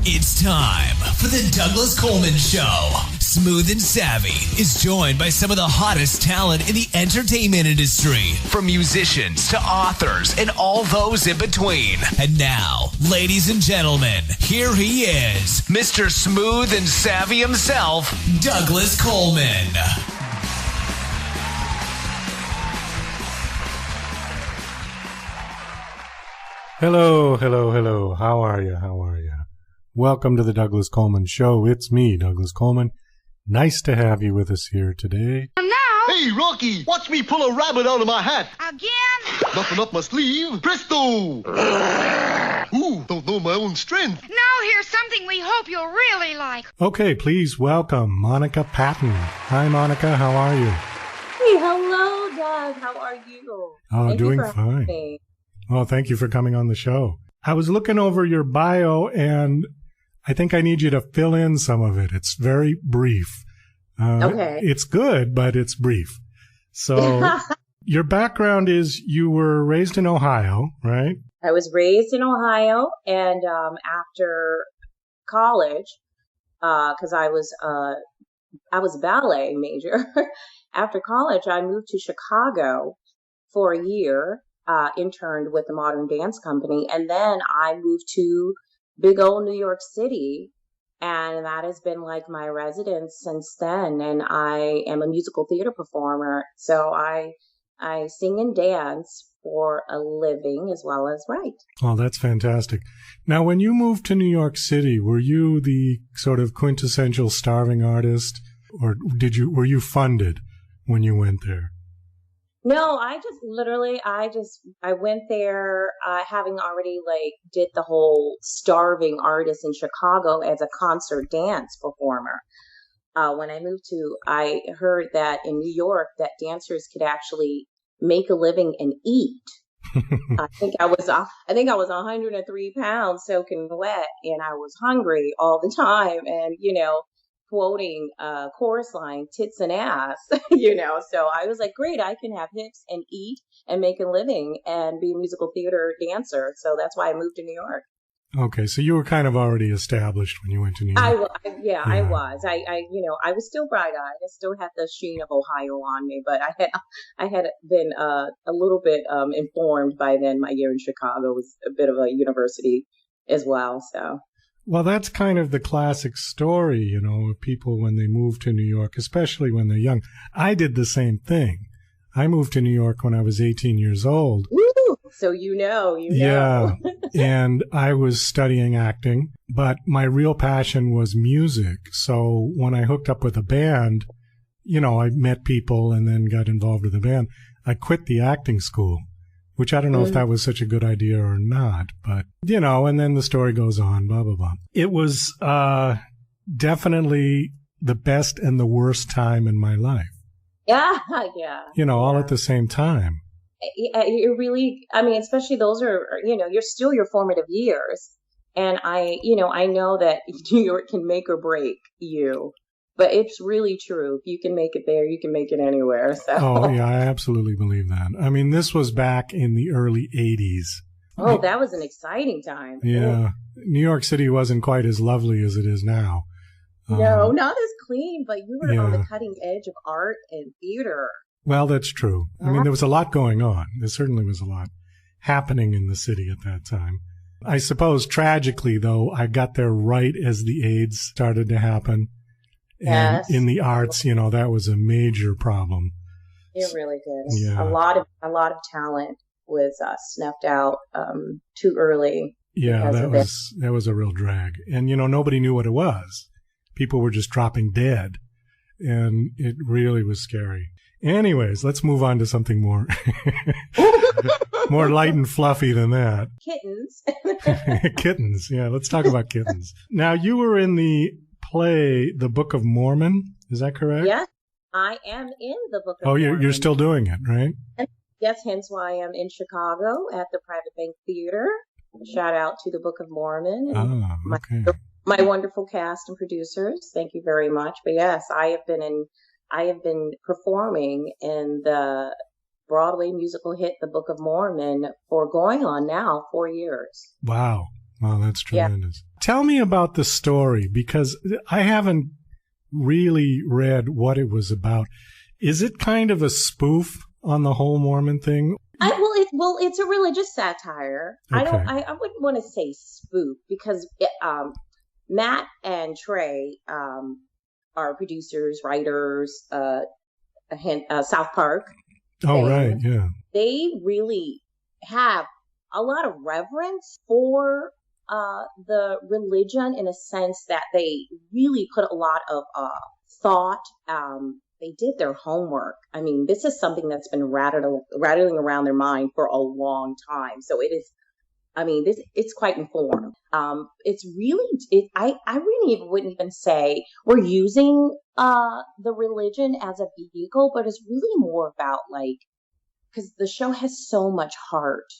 It's time for the Douglas Coleman Show. Smooth and Savvy is joined by some of the hottest talent in the entertainment industry, from musicians to authors and all those in between. And now, ladies and gentlemen, here he is, Mr. Smooth and Savvy himself, Douglas Coleman. Hello. How are you? Welcome to the Douglas Coleman Show. It's me, Douglas Coleman. Nice to have you with us here today. And now... Hey, Rocky, watch me pull a rabbit out of my hat. Again? Nothing up my sleeve. Presto! Ooh, don't know my own strength. Now here's something we hope you'll really like. Okay, please welcome Monica Patton. Hi, Monica. How are you? Hey, hello, Doug. How are you? Oh, doing fine. Well, thank you for coming on the show. I was looking over your bio, and I think I need you to fill in some of it. It's very brief. Okay. It's good, but it's brief. So your background is you were raised in Ohio, right? I was raised in Ohio, and after college, because I was a ballet major. After college, I moved to Chicago for a year. Interned with the Modern Dance Company, and then I moved to big old New York City, and that has been like my residence since then. And I am a musical theater performer, so I sing and dance for a living as well as write. Oh, that's fantastic. Now, when you moved to New York City, were you the sort of quintessential starving artist, or were you funded when you went there? No, I went there having already did the whole starving artist in Chicago as a concert dance performer. When I moved I heard that in New York that dancers could actually make a living and eat. I think I was 103 pounds soaking wet, and I was hungry all the time, and quoting chorus line, tits and ass, so I was like, great, I can have hips and eat and make a living and be a musical theater dancer. So that's why I moved to New York. Okay, so you were kind of already established when you went to New York. I was. I was still bright-eyed. I still had the sheen of Ohio on me, but I had been a little bit informed by then. My year in Chicago was a bit of a university as well, so. Well, that's kind of the classic story, of people when they move to New York, especially when they're young. I did the same thing. I moved to New York when I was 18 years old. Ooh, so you know. Yeah, and I was studying acting, but my real passion was music. So when I hooked up with a band, I met people and then got involved with a band. I quit the acting school, which I don't know if that was such a good idea or not, but, and then the story goes on, blah, blah, blah. It was definitely the best and the worst time in my life. Yeah. All at the same time. It really, especially those are, you're still your formative years. And I know that New York can make or break you. But it's really true. If you can make it there, you can make it anywhere. So. Oh, yeah, I absolutely believe that. This was back in the early 80s. Oh, that was an exciting time. Yeah. New York City wasn't quite as lovely as it is now. No, not as clean, but you were on the cutting edge of art and theater. Well, that's true. There was a lot going on. There certainly was a lot happening in the city at that time. I suppose, tragically, though, I got there right as the AIDS started to happen. And in the arts, that was a major problem. It really did. Yeah. A lot of talent was snuffed out too early. Yeah, that was a real drag. And nobody knew what it was. People were just dropping dead, and it really was scary. Anyways, let's move on to something more more light and fluffy than that. Kittens. Kittens. Yeah, let's talk about kittens. Now, you were in the play, The Book of Mormon. Is that correct? Yes, I am in the Book of Mormon. Oh, you're still doing it, right? Yes, hence why I'm in Chicago at the Private Bank Theater. Shout out to the Book of Mormon and my wonderful cast and producers. Thank you very much. But yes, I have been performing in the Broadway musical hit, The Book of Mormon, for going on now 4 years. Wow. Wow, that's tremendous. Tell me about the story, because I haven't really read what it was about. Is it kind of a spoof on the whole Mormon thing? Well, it's a religious satire. Okay. I wouldn't want to say spoof, because Matt and Trey are producers, writers, South Park. Oh, right, yeah. They really have a lot of reverence for the religion, in a sense that they really put a lot of thought. They did their homework. I mean, this is something that's been rattling around their mind for a long time. So it is, I mean, it's quite informed. It's really, I really wouldn't even say we're using the religion as a vehicle, but it's really more about, like, because the show has so much heart.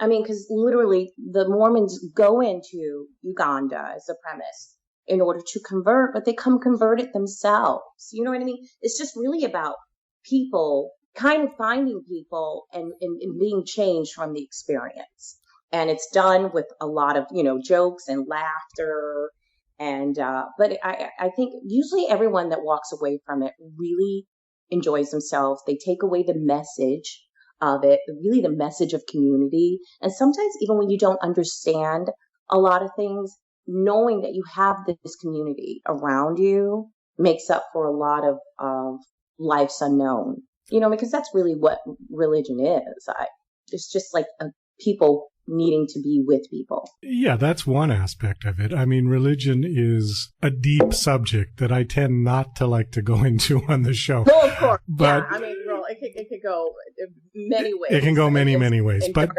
I mean, because literally the Mormons go into Uganda as a premise in order to convert, but they come convert it themselves. You know what I mean? It's just really about people kind of finding people and being changed from the experience. And it's done with a lot of, jokes and laughter. And, but I think usually everyone that walks away from it really enjoys themselves. They take away the message of it, really the message of community. And sometimes even when you don't understand a lot of things, knowing that you have this community around you makes up for a lot of life's unknown, because that's really what religion is. It's just like people needing to be with people. Yeah, that's one aspect of it. I mean, religion is a deep subject that I tend not to like to go into on the show. Well, of course. But yeah, I mean, well, it could go many ways. It can go many ways. But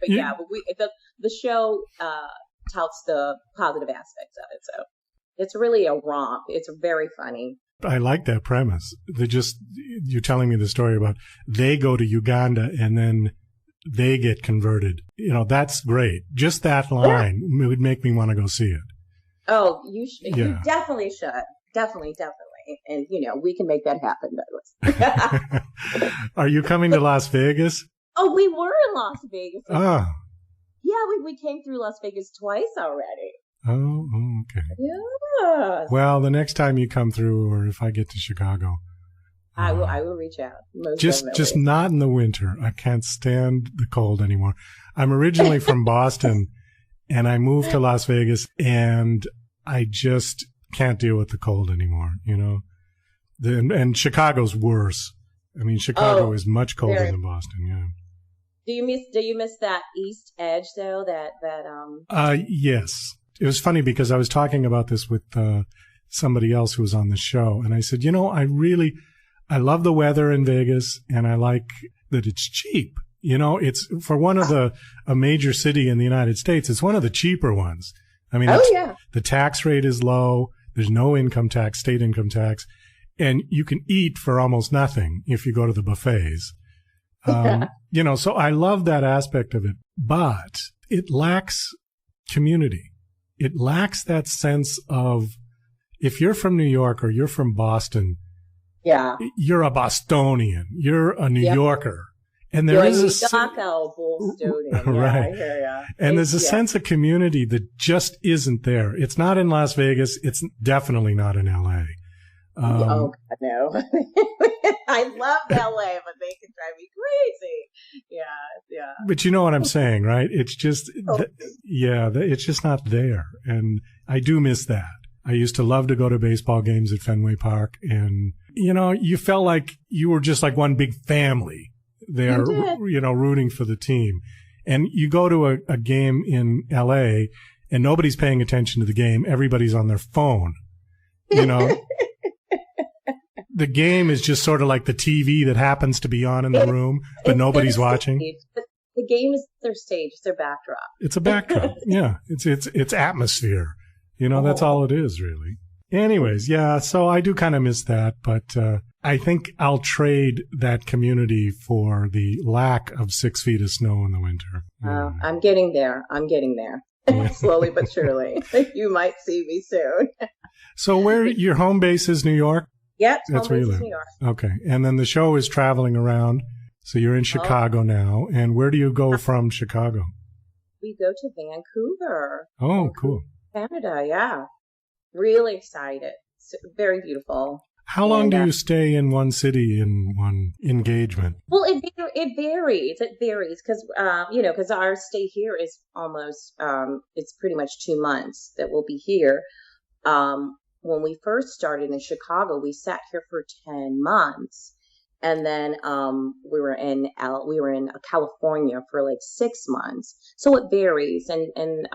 the show touts the positive aspects of it. So it's really a romp. It's very funny. I like that premise. You're telling me the story about they go to Uganda and then they get converted. That's great. Just that line would make me want to go see it. Oh, you definitely should. Definitely. And, we can make that happen, Douglas. Are you coming to Las Vegas? Oh, we were in Las Vegas. Oh. Yeah, we came through Las Vegas twice already. Oh, okay. Yeah. Well, the next time you come through, or if I get to Chicago, I will reach out. Just not in the winter. I can't stand the cold anymore. I'm originally from Boston, and I moved to Las Vegas, and I just can't deal with the cold anymore. And Chicago's worse. I mean, Chicago is much colder than Boston. Yeah. Do you miss that east edge though? Yes. It was funny because I was talking about this with somebody else who was on the show, and I said, I love the weather in Vegas, and I like that it's cheap. It's for a major city in the United States. It's one of the cheaper ones. I mean, the tax rate is low. There's no income tax, state income tax, and you can eat for almost nothing if you go to the buffets. So I love that aspect of it, but it lacks community. It lacks that sense of, if you're from New York or you're from Boston, you're a Bostonian, you're a New Yorker. And there is a Bostonian. Right. And there's a Yeah. sense of community that just isn't there. It's not in Las Vegas. It's definitely not in LA. Oh, God, no. I love LA, but they can drive me crazy. Yeah. But you know what I'm saying, right? It's just, it's just not there. And I do miss that. I used to love to go to baseball games at Fenway Park, and, you felt like you were just like one big family there, rooting for the team. And you go to a game in LA and nobody's paying attention to the game. Everybody's on their phone, The game is just sort of like the TV that happens to be on in the room, but nobody's watching. The game is their stage, it's their backdrop. It's a backdrop. Yeah. It's atmosphere. That's all it is, really. Anyways, yeah, so I do kind of miss that, but I think I'll trade that community for the lack of 6 feet of snow in the winter. I'm getting there. Slowly but surely. You might see me soon. So where your home base is New York? Yep, that's where you live. New York. Okay, and then the show is traveling around. So you're in Chicago now, and where do you go from Chicago? We go to Vancouver. Oh, cool. Canada, yeah. Really excited. It's very beautiful. How long do you stay in one city in one engagement? Well, it varies. It varies because because our stay here is almost it's pretty much 2 months that we'll be here. When we first started in Chicago, we sat here for 10 months, and then we were in California for like 6 months. So it varies, and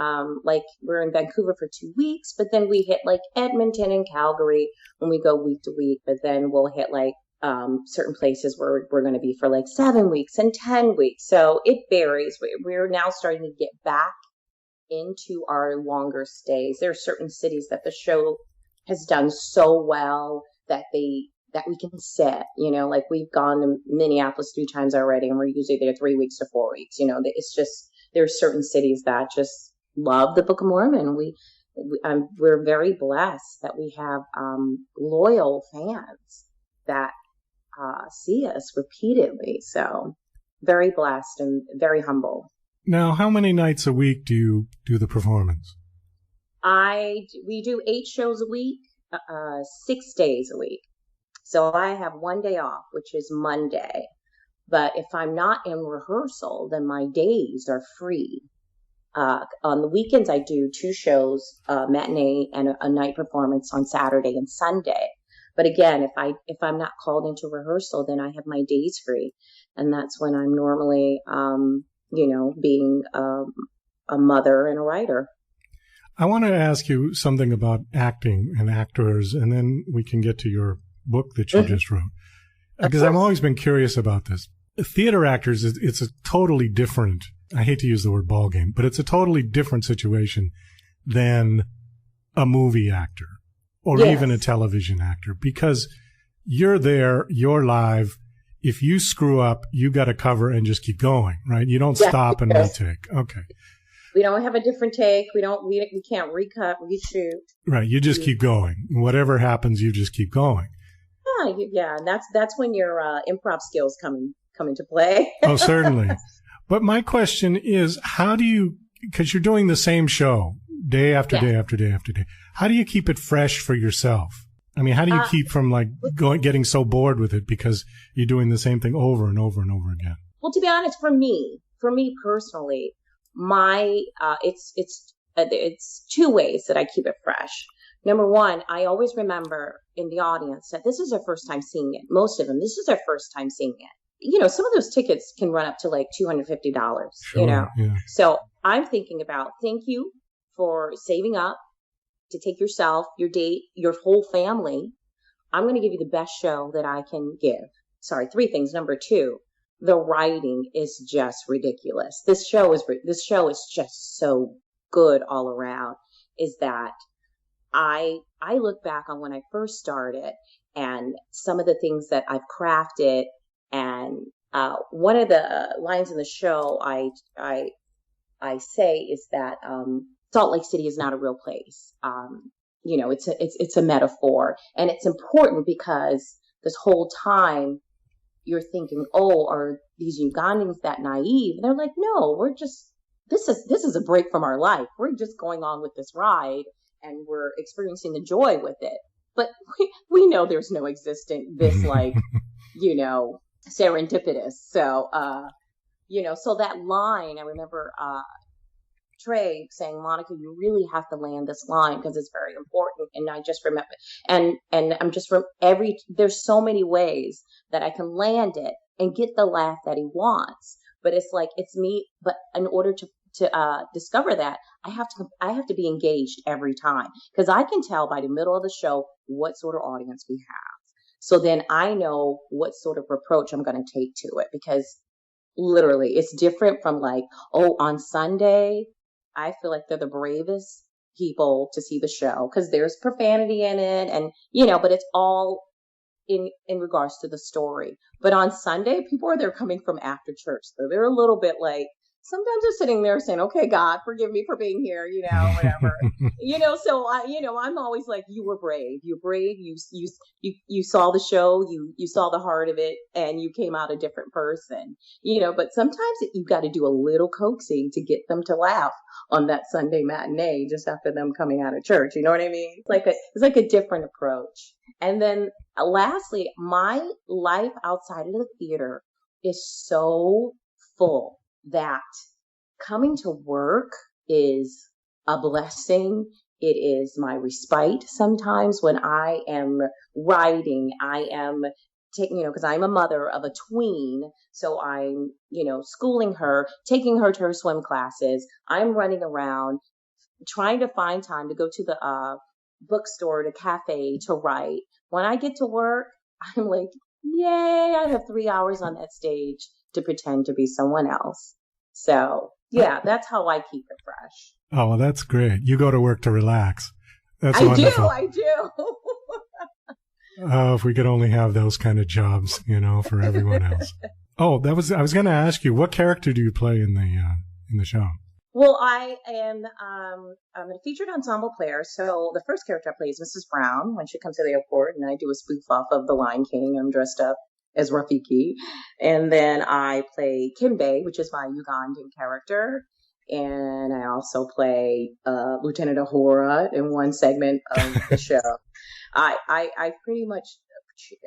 like we're in Vancouver for 2 weeks, but then we hit like Edmonton and Calgary when we go week to week. But then we'll hit like certain places where we're going to be for like 7 weeks and 10 weeks. So it varies. We're now starting to get back into our longer stays. There are certain cities that the show has done so well that we can sit, like we've gone to Minneapolis 3 times already, and we're usually there 3 weeks to 4 weeks. It's just, there's certain cities that just love the Book of Mormon. We're very blessed that we have loyal fans that see us repeatedly. So very blessed and very humble. Now, how many nights a week do you do the performance? We do 8 shows a week, 6 days a week. So I have one day off, which is Monday. But if I'm not in rehearsal, then my days are free. On the weekends, I do 2 shows, matinee and a night performance on Saturday and Sunday. But again, if I'm not called into rehearsal, then I have my days free, and that's when I'm normally, being a mother and a writer. I want to ask you something about acting and actors, and then we can get to your book that you just wrote. Because I've always been curious about this. Theater actors, it's a totally different, I hate to use the word ball game, but it's a totally different situation than a movie actor or even a television actor, because you're there, you're live. If you screw up, you got to cover and just keep going, right? You don't stop and retake. Okay. We don't have a different take. We can't recut, reshoot. Right. You just keep going. Whatever happens, you just keep going. Yeah. And that's when your improv skills come into play. Oh, certainly. But my question is, how do you, because you're doing the same show day after day after day after day, how do you keep it fresh for yourself? I mean, how do you keep from getting so bored with it because you're doing the same thing over and over and over again? Well, to be honest, for me personally, it's 2 ways that I keep it fresh. Number one, I always remember in the audience that this is their first time seeing it. Most of them, this is their first time seeing it. Some of those tickets can run up to like $250, Sure, yeah. So I'm thinking about, thank you for saving up to take yourself, your date, your whole family. I'm going to give you the best show that I can give. Sorry, 3 things. Number 2, the writing is just ridiculous. This show is just so good all around. Is that I look back on when I first started and some of the things that I've crafted, and one of the lines in the show I say is that Salt Lake City is not a real place. It's a metaphor, and it's important because this whole time you're thinking, oh, are these Ugandans that naive? And they're like, no, this is a break from our life. We're just going on with this ride, and we're experiencing the joy with it. But we know there's no existent this serendipitous. So so that line, I remember Trey saying, Monica, you really have to land this line because it's very important. And I just remember, and I'm just from there's so many ways that I can land it and get the laugh that he wants. But it's like, it's me. But in order to discover that, I have to be engaged every time, because I can tell by the middle of the show what sort of audience we have. So then I know what sort of approach I'm going to take to it, because literally it's different from like, oh, on Sunday, I feel like they're the bravest people to see the show because there's profanity in it, and but it's all in regards to the story. But on Sunday, people are there coming from after church, so they're a little bit like, sometimes I'm sitting there saying, okay, God, forgive me for being here, whatever, so I'm always like, you were brave, you saw the show, you saw the heart of it, and you came out a different person, but sometimes you got to do a little coaxing to get them to laugh on that Sunday matinee just after them coming out of church. You know what I mean? It's like a different approach. And then lastly, my life outside of the theater is so full that coming to work is a blessing. It is my respite sometimes when I am writing. I am taking, because I'm a mother of a tween. So I'm, schooling her, taking her to her swim classes. I'm running around trying to find time to go to the bookstore, to cafe to write. When I get to work, I'm like, yay, I have 3 hours on that stage to pretend to be someone else. So, yeah, that's how I keep it fresh. Oh, well, that's great. You go to work to relax. That's wonderful. I do. Oh, if we could only have those kind of jobs, for everyone else. Oh, I was going to ask you, what character do you play in the show? Well, I'm a featured ensemble player. So the first character I play is Mrs. Brown when she comes to the airport, and I do a spoof off of The Lion King. I'm dressed up as Rafiki. And then I play Kimbe, which is my Ugandan character. And I also play Lieutenant Ahura in one segment of the show. I pretty much,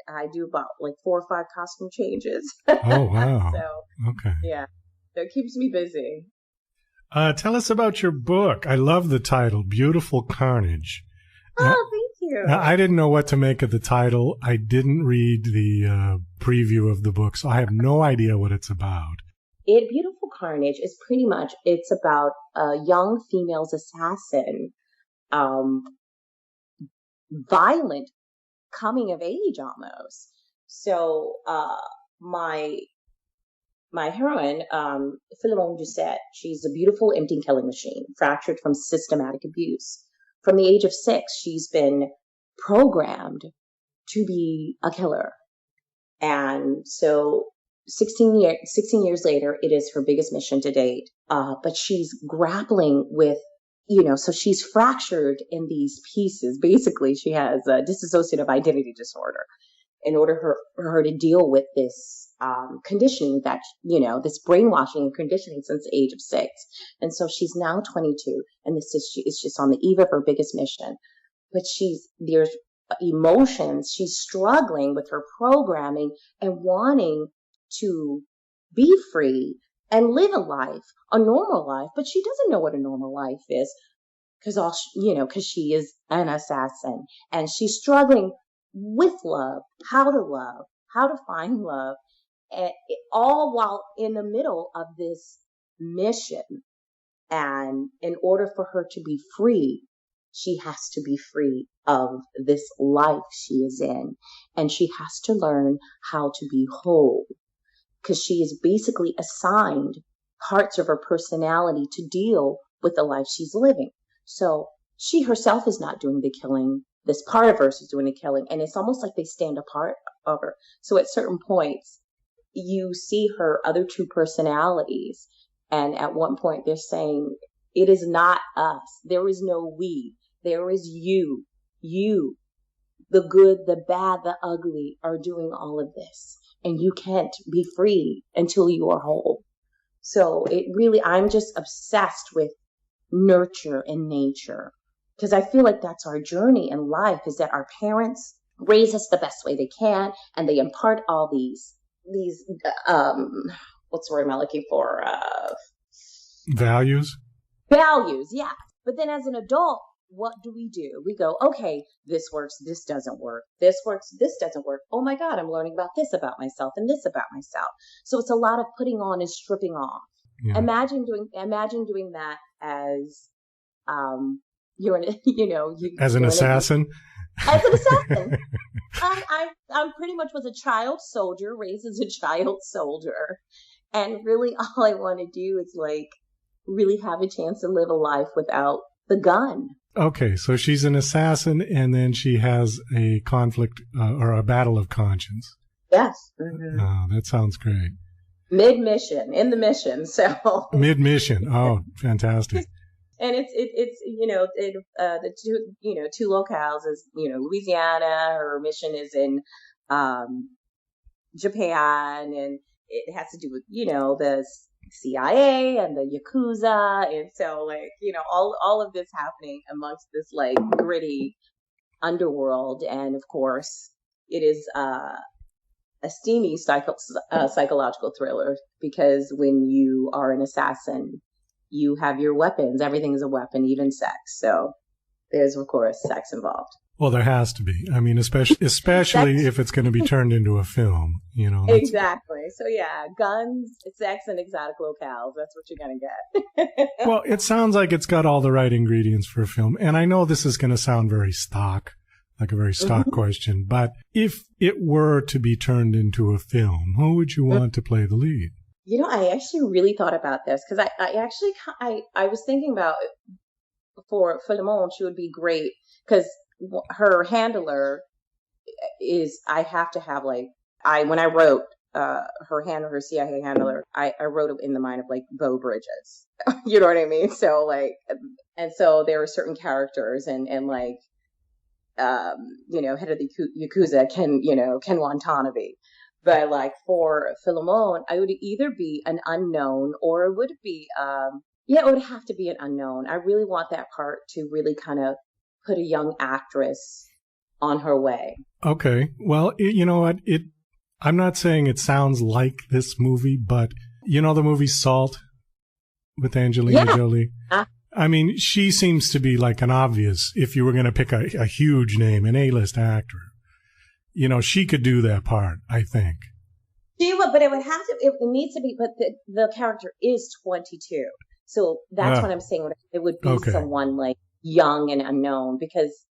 I do about like 4 or 5 costume changes. Oh, wow. So, okay. Yeah. So it keeps me busy. Tell us about your book. I love the title, Beautiful Carnage. Oh, thank you. I didn't know what to make of the title. I didn't read the preview of the book, so I have no idea what it's about. Beautiful Carnage is pretty much, it's about a young female's assassin, violent coming of age almost. So my heroine, Philemon Doucette, she's a beautiful empty killing machine, fractured from systematic abuse. From the age of 6, she's been programmed to be a killer. And so 16 years later, it is her biggest mission to date. But she's grappling with, so she's fractured in these pieces. Basically, she has a dissociative identity disorder in order for her to deal with this conditioning that, this brainwashing and conditioning since the age of 6. And so she's now 22, and it's just on the eve of her biggest mission. But there's emotions. She's struggling with her programming and wanting to be free and live a normal life, but she doesn't know what a normal life is because she is an assassin, and she's struggling with love, how to find love, all while in the middle of this mission. And in order for her to be free, she has to be free of this life she is in, and she has to learn how to be whole, because she is basically assigned parts of her personality to deal with the life she's living. So she herself is not doing the killing. This part of her is doing the killing, and it's almost like they stand apart of her. So at certain points, you see her other 2 personalities, and at one point they're saying, it is not us. There is no we. There is you. You, the good, the bad, the ugly, are doing all of this, and you can't be free until you are whole. So I'm just obsessed with nurture and nature, because I feel like that's our journey in life, is that our parents raise us the best way they can, and they impart all these what's the word am I looking for? Values? Values, yeah. But then as an adult, what do? We go, okay, this works, this doesn't work. This works, this doesn't work. Oh my God, I'm learning about this about myself and this about myself. So it's a lot of putting on and stripping off. Yeah. Imagine doing that as as an assassin. As an assassin. I'm pretty much was a child soldier, raised as a child soldier. And really all I want to do is really have a chance to live a life without the gun. Okay, so she's an assassin, and then she has a conflict or a battle of conscience. Yes. Mm-hmm. Oh, that sounds great. Mid-mission, in the mission. So Mid-mission. Oh, fantastic. And it's the two locales is, Louisiana. Her mission is in Japan, and it has to do with, the CIA and the Yakuza. And so all of this happening amongst this like gritty underworld. And of course it is a steamy psychological thriller, because when you are an assassin, you have your weapons. Everything is a weapon, even sex. So there's, of course, sex involved. Well, there has to be. I mean, especially if it's going to be turned into a film, Exactly. So yeah, guns, sex, and exotic locales. That's what you're going to get. Well, it sounds like it's got all the right ingredients for a film. And I know this is going to sound very stock, like a very stock question, but if it were to be turned into a film, who would you want to play the lead? I actually really thought about this, because I was thinking about, for Philemon, she would be great, because her handler is, I have to have when I wrote her CIA handler, I wrote it in the mind of like Beau Bridges. You know what I mean? So and so there are certain characters and head of the Yakuza, Ken Watanabe. But for Philemon, I would either be an unknown, or it would be, it would have to be an unknown. I really want that part to really kind of put a young actress on her way. Okay. Well, you know what? I'm not saying it sounds like this movie, but the movie Salt with Angelina Jolie? I mean, she seems to be like an obvious, if you were going to pick a huge name, an A-list actor. She could do that part, I think. She would, but it needs to be, but the character is 22. So that's what I'm saying. It would be someone like young and unknown, because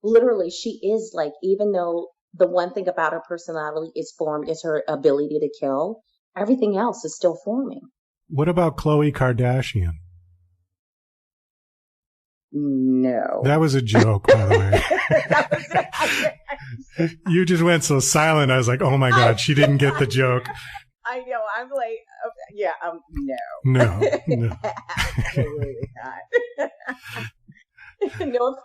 literally she is even though the one thing about her personality is formed is her ability to kill, everything else is still forming. What about Khloe Kardashian? No. That was a joke, by the way. You just went so silent. I was like, oh my God, she didn't get the joke. I know. I'm like, no. No. Absolutely not.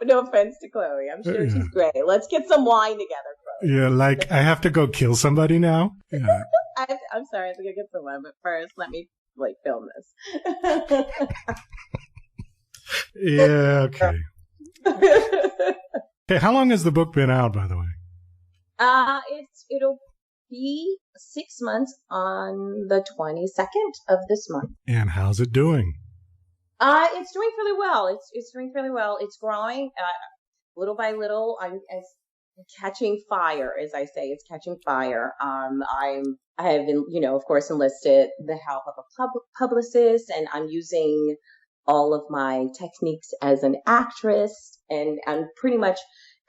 No offense to Khloe. I'm sure she's great. Let's get some wine together, Khloe. Yeah, I have to go kill somebody now? Yeah. I'm sorry, I have to go get some wine, but first let me film this. Yeah, okay. Hey, how long has the book been out, by the way? It'll be 6 months on the 22nd of this month. And how's it doing? It's doing fairly well. It's doing fairly well. It's growing little by little. I'm catching fire, as I say. It's catching fire. I have been, of course, enlisted the help of a publicist, and I'm using all of my techniques as an actress, and I'm pretty much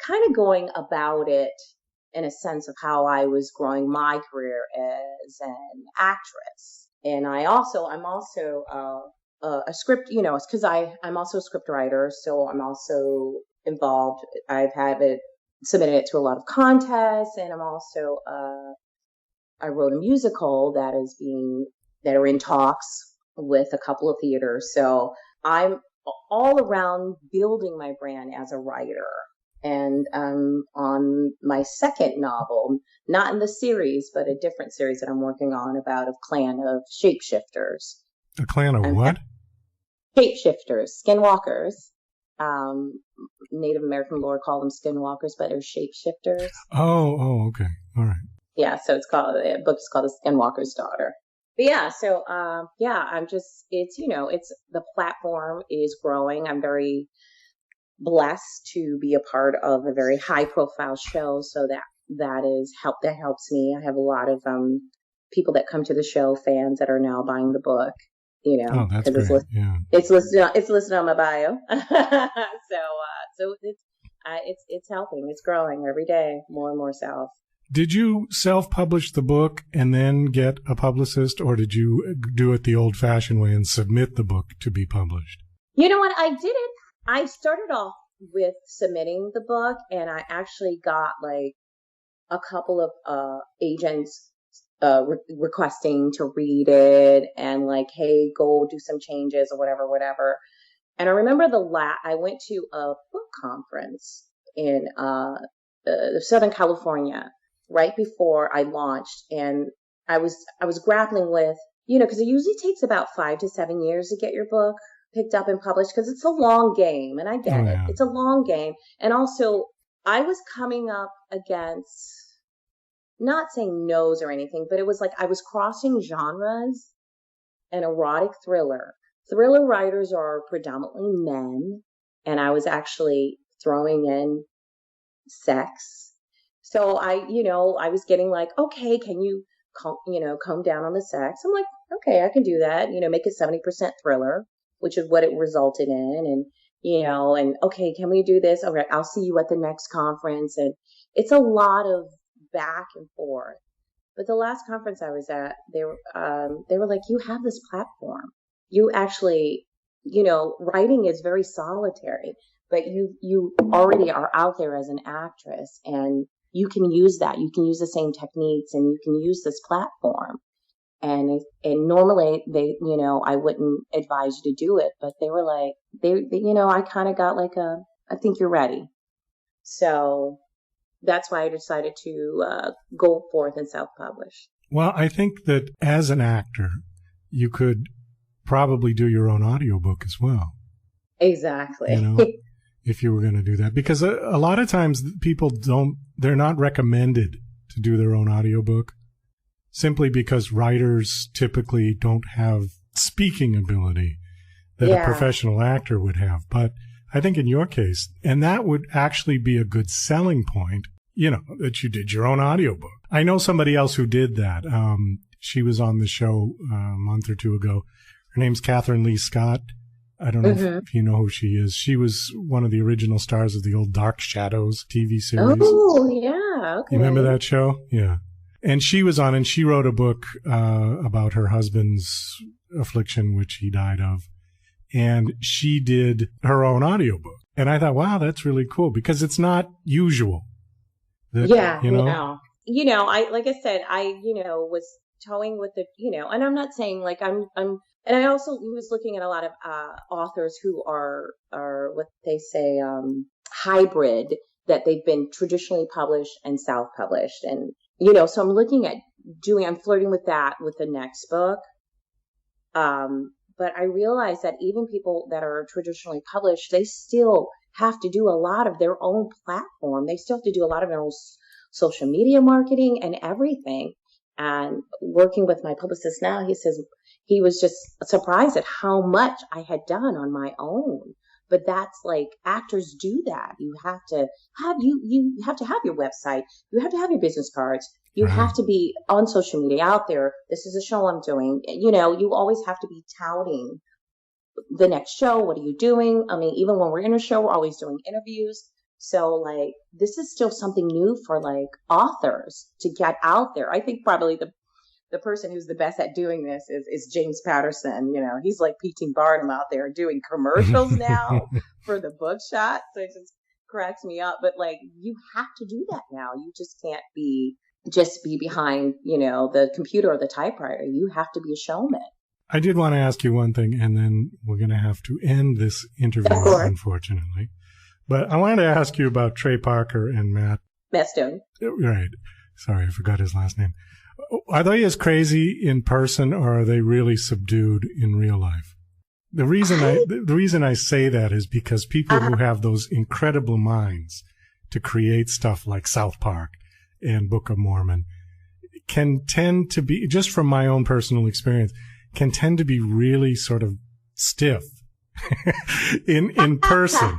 kind of going about it in a sense of how I was growing my career as an actress. And I'm also a script, because I'm also a script writer, so I'm also involved. I've submitted it to a lot of contests, and I'm also I wrote a musical that are in talks with a couple of theaters. So I'm all around building my brand as a writer. And on my second novel, not in the series, but a different series that I'm working on about a clan of shapeshifters. A clan of what? Shapeshifters, skinwalkers. Native American lore called them skinwalkers, but they're shapeshifters. Oh, okay. All right. Yeah, so the book is called The Skinwalker's Daughter. But yeah, so I'm just, it's the platform is growing. I'm very blessed to be a part of a very high profile show, so that helps me. I have a lot of people that come to the show, fans that are now buying the book. Oh, that's great. It's listed on my bio. So it's helping. It's growing every day, more and more self. Did you self-publish the book and then get a publicist, or did you do it the old-fashioned way and submit the book to be published? You know what? I did it. I started off with submitting the book, and I actually got a couple of agents requesting to read it and like, hey, go do some changes or whatever. And I remember I went to a book conference in Southern California right before I launched, and I was grappling with, because it usually takes about 5 to 7 years to get your book picked up and published because it's a long game, and I get it. It's a long game, and also I was coming up against, not saying no's or anything, but it was like I was crossing genres. An erotic thriller. Thriller writers are predominantly men, and I was actually throwing in sex. So I was getting like, okay, can you, calm down on the sex? I'm like, okay, I can do that. Make it 70% thriller, which is what it resulted in, and okay, can we do this? All right, I'll see you at the next conference, and it's a lot of back and forth. But the last conference I was at, they were like, you have this platform. You actually, writing is very solitary, but you already are out there as an actress, and you can use that. You can use the same techniques, and you can use this platform. And normally I wouldn't advise you to do it, but they were like, I kind of got like I think you're ready. So that's why I decided to go forth and self-publish. Well, I think that as an actor, you could probably do your own audiobook as well. Exactly. If if you were going to do that. Because a lot of times people they're not recommended to do their own audiobook simply because writers typically don't have speaking ability that a professional actor would have. But I think in your case, and that would actually be a good selling point, that you did your own audiobook. I know somebody else who did that. She was on the show a month or two ago. Her name's Catherine Lee Scott. I don't know if you know who she is. She was one of the original stars of the old Dark Shadows TV series. Oh, yeah. Okay. You remember that show? Yeah. And she was on, and she wrote a book about her husband's affliction, which he died of. And she did her own audiobook. And I thought, wow, that's really cool because it's not usual. I like I said, I was toying with the, and I'm not saying like I'm, and I also was looking at a lot of authors who are what they say hybrid, that they've been traditionally published and self-published, and so I'm looking at I'm flirting with that with the next book. But I realize that even people that are traditionally published, they still have to do a lot of their own platform. They still have to do a lot of their own social media marketing and everything. And working with my publicist now, he says he was just surprised at how much I had done on my own. But that's like, actors do that. You have to have you have to have your website. You have to have your business cards. You have to be on social media out there. This is a show I'm doing. You always have to be touting the next show. What are you doing? I mean, even when we're in a show, we're always doing interviews. So like, this is still something new for like authors to get out there. I think probably the person who's the best at doing this is James Patterson. He's like P.T. Barnum out there doing commercials now for the bookshop. So it just cracks me up. But like, you have to do that now. You just can't be behind, the computer or the typewriter. You have to be a showman. I did want to ask you one thing, and then we're going to have to end this interview, unfortunately. But I wanted to ask you about Trey Parker and Matt Stone. Right. Sorry, I forgot his last name. Are they as crazy in person, or are they really subdued in real life? The reason I say that is because people who have those incredible minds to create stuff like South Park and Book of Mormon can tend to be, just from my own personal experience, can tend to be really sort of stiff in person.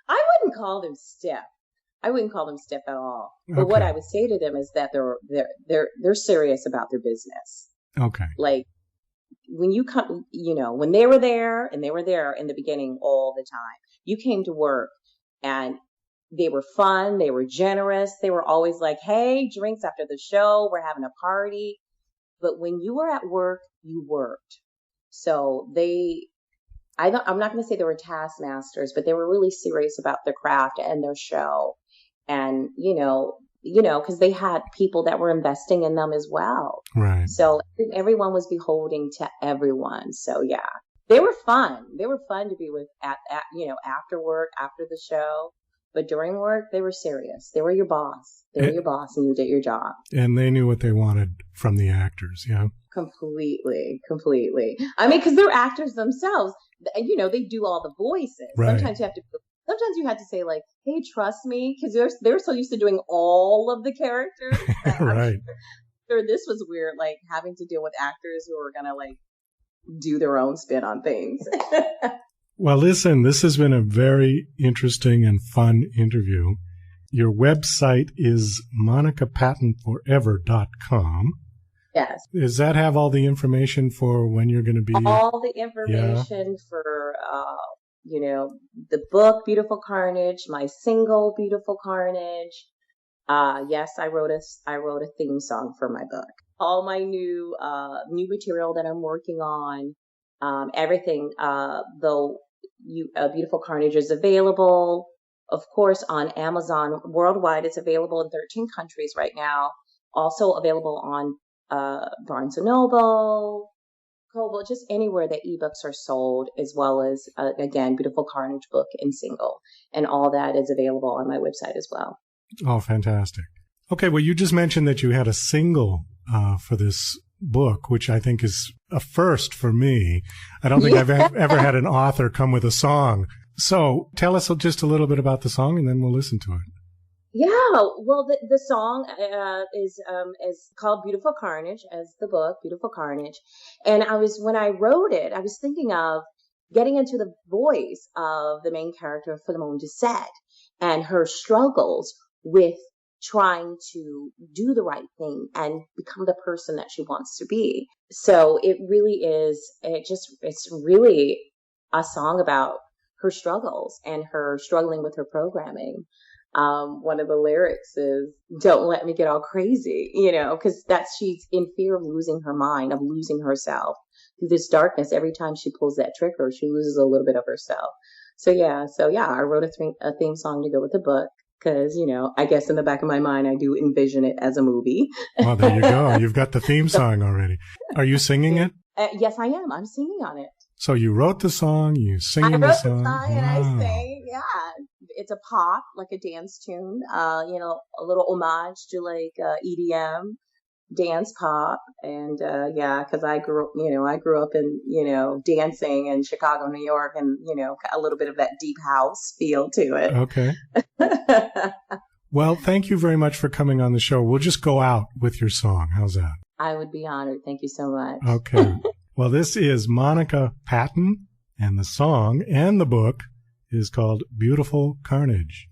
I wouldn't call them stiff. I wouldn't call them stiff at all. But what I would say to them is that they're serious about their business. Okay. Like when you come, when they were there, and they were there in the beginning all the time. You came to work and they were fun. They were generous. They were always like, hey, drinks after the show. We're having a party. But when you were at work, you worked. So I'm not going to say they were taskmasters, but they were really serious about their craft and their show. And, because they had people that were investing in them as well. Right. So everyone was beholding to everyone. So yeah, they were fun. They were fun to be with after work, after the show. But during work, they were serious. They were your boss. They were your boss, and you did your job. And they knew what they wanted from the actors, yeah? Completely. I mean, because they're actors themselves. They do all the voices. Right. Sometimes you had to say, like, hey, trust me, because they're so used to doing all of the characters. Right. Sure, this was weird, like, having to deal with actors who are going to, like, do their own spin on things. Well, listen, this has been a very interesting and fun interview. Your website is monicapattonforever.com. Yes. Does that have all the information for when you're going to be? All the information for, the book, Beautiful Carnage, my single, Beautiful Carnage. Yes, I wrote a theme song for my book. All my new material that I'm working on, everything, Beautiful Carnage is available, of course, on Amazon worldwide. It's available in 13 countries right now. Also available on Barnes & Noble, Kobo, just anywhere that ebooks are sold, as well as, again, Beautiful Carnage book and single. And all that is available on my website as well. Oh, fantastic. Okay, well, you just mentioned that you had a single for this book, which I think is a first for me. I don't think I've ever had an author come with a song. So tell us just a little bit about the song, and then we'll listen to it. Yeah, well, the song is called Beautiful Carnage, as the book, Beautiful Carnage. And when I wrote it, I was thinking of getting into the voice of the main character, Philemon Doucette, and her struggles with trying to do the right thing and become the person that she wants to be. So it really is, it's really a song about her struggles and her struggling with her programming. One of the lyrics is, "Don't let me get all crazy," because she's in fear of losing her mind, of losing herself. Through this darkness, every time she pulls that trigger, she loses a little bit of herself. So yeah, I wrote a theme song to go with the book. Because, I guess in the back of my mind, I do envision it as a movie. Well, there you go. You've got the theme song already. Are you singing it? Yes, I am. I'm singing on it. So you wrote the song, you sing the song. I wrote the song and I sang, yeah. It's a pop, like a dance tune, a little homage to like EDM, dance pop. And because I grew up in, dancing in Chicago, New York, and, a little bit of that deep house feel to it. Okay. Well, thank you very much for coming on the show. We'll just go out with your song. How's that? I would be honored. Thank you so much. Okay. Well, this is Monica Patton, and the song and the book is called Beautiful Carnage.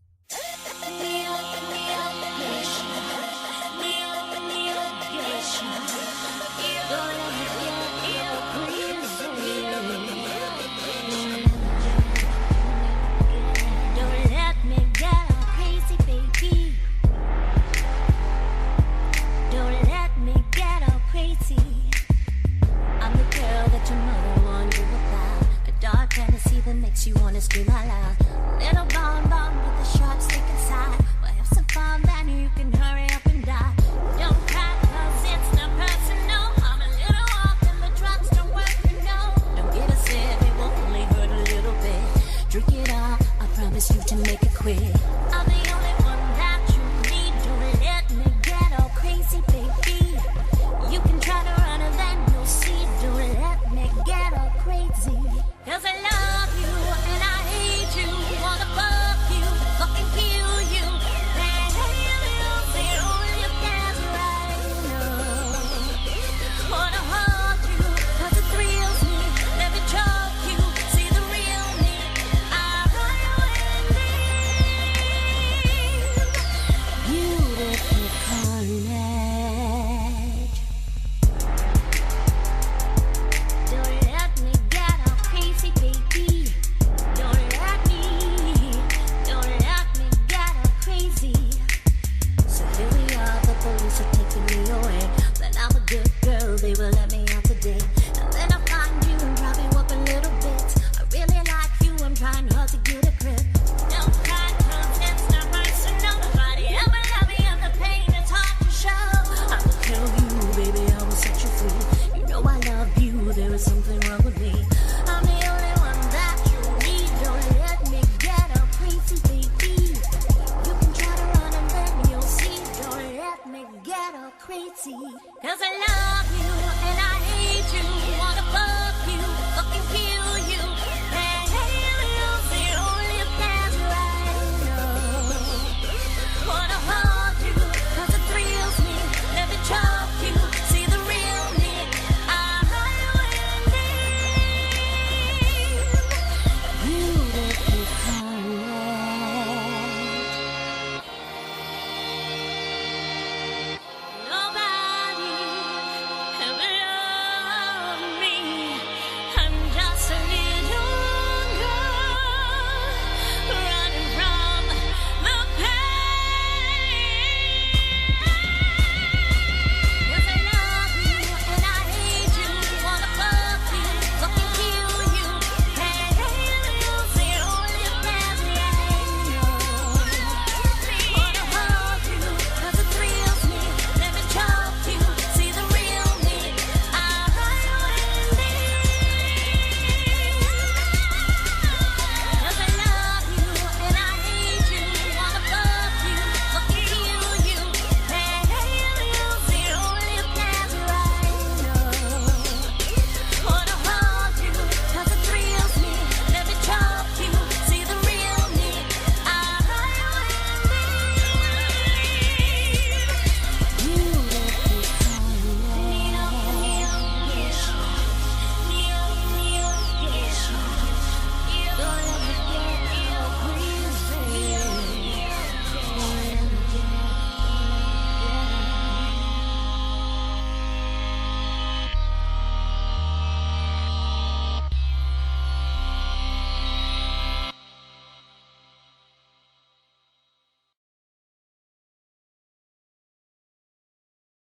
Makes you wanna scream out loud. Little bomb with a sharp stick inside. We'll have some fun, then you can hurry up and die. Don't cry, 'cause it's not personal. I'm a little off and the drugs don't work, Don't get upset, it will only hurt a little bit. Drink it all, I promise you to make it quick.